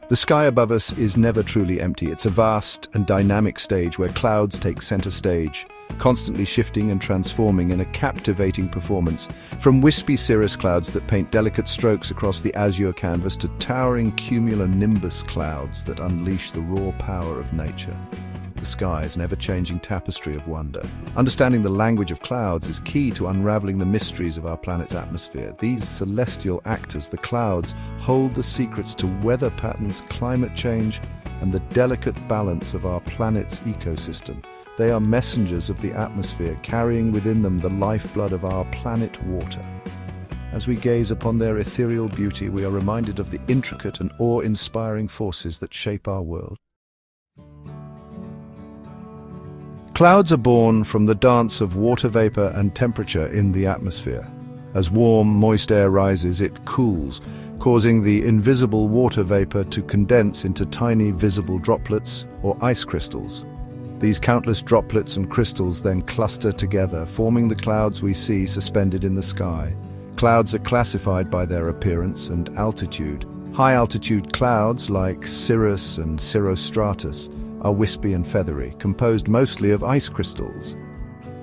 The sky above us is never truly empty. It's a vast and dynamic stage where clouds take center stage, constantly shifting and transforming in a captivating performance, from wispy cirrus clouds that paint delicate strokes across the azure canvas to towering cumulonimbus clouds that unleash the raw power of nature. The sky is an ever-changing tapestry of wonder. Understanding the language of clouds is key to unraveling the mysteries of our planet's atmosphere. These celestial actors, the clouds, hold the secrets to weather patterns, climate change, and the delicate balance of our planet's ecosystem. They are messengers of the atmosphere, carrying within them the lifeblood of our planet water. As we gaze upon their ethereal beauty, we are reminded of the intricate and awe-inspiring forces that shape our world. Clouds are born from the dance of water vapor and temperature in the atmosphere. As warm, moist air rises, it cools, causing the invisible water vapor to condense into tiny visible droplets or ice crystals. These countless droplets and crystals then cluster together, forming the clouds we see suspended in the sky. Clouds are classified by their appearance and altitude. High-altitude clouds like cirrus and cirrostratus are wispy and feathery, composed mostly of ice crystals.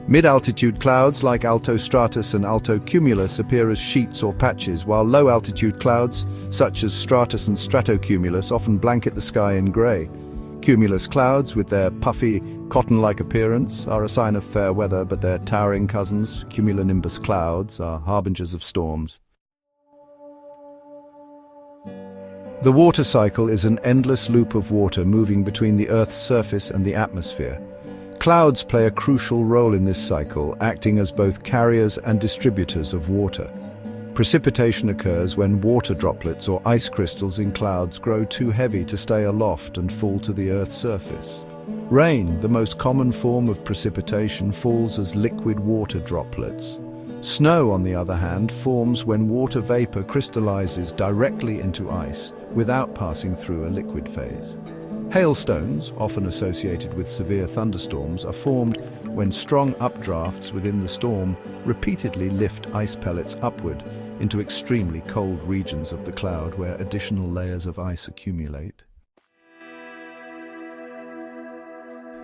Mid-altitude clouds like altostratus and altocumulus appear as sheets or patches, while low-altitude clouds, such as stratus and stratocumulus, often blanket the sky in grey. Cumulus clouds, with their puffy, cotton-like appearance, are a sign of fair weather, but their towering cousins, cumulonimbus clouds, are harbingers of storms. The water cycle is an endless loop of water moving between the Earth's surface and the atmosphere. Clouds play a crucial role in this cycle, acting as both carriers and distributors of water. Precipitation occurs when water droplets or ice crystals in clouds grow too heavy to stay aloft and fall to the Earth's surface. Rain, the most common form of precipitation, falls as liquid water droplets. Snow, on the other hand, forms when water vapor crystallizes directly into ice without passing through a liquid phase. Hailstones, often associated with severe thunderstorms, are formed when strong updrafts within the storm repeatedly lift ice pellets upward into extremely cold regions of the cloud where additional layers of ice accumulate.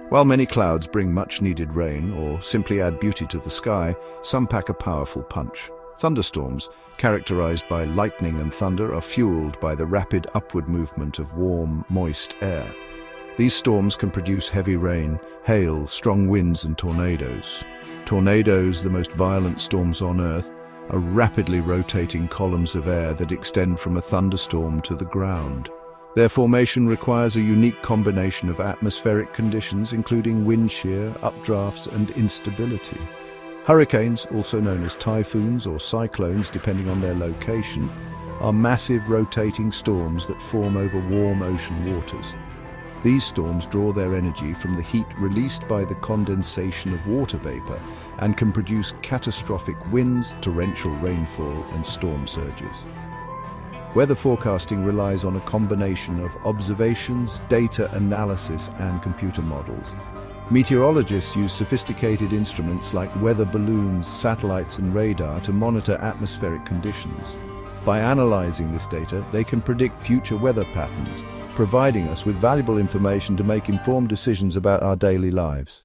While many clouds bring much-needed rain or simply add beauty to the sky, some pack a powerful punch. Thunderstorms, characterized by lightning and thunder, are fueled by the rapid upward movement of warm, moist air. These storms can produce heavy rain, hail, strong winds, and tornadoes. Tornadoes, the most violent storms on Earth, are rapidly rotating columns of air that extend from a thunderstorm to the ground. Their formation requires a unique combination of atmospheric conditions, including wind shear, updrafts, and instability. Hurricanes, also known as typhoons or cyclones depending on their location, are massive rotating storms that form over warm ocean waters. These storms draw their energy from the heat released by the condensation of water vapor and can produce catastrophic winds, torrential rainfall, and storm surges. Weather forecasting relies on a combination of observations, data analysis, and computer models. Meteorologists use sophisticated instruments like weather balloons, satellites, and radar to monitor atmospheric conditions. By analyzing this data, they can predict future weather patterns, providing us with valuable information to make informed decisions about our daily lives.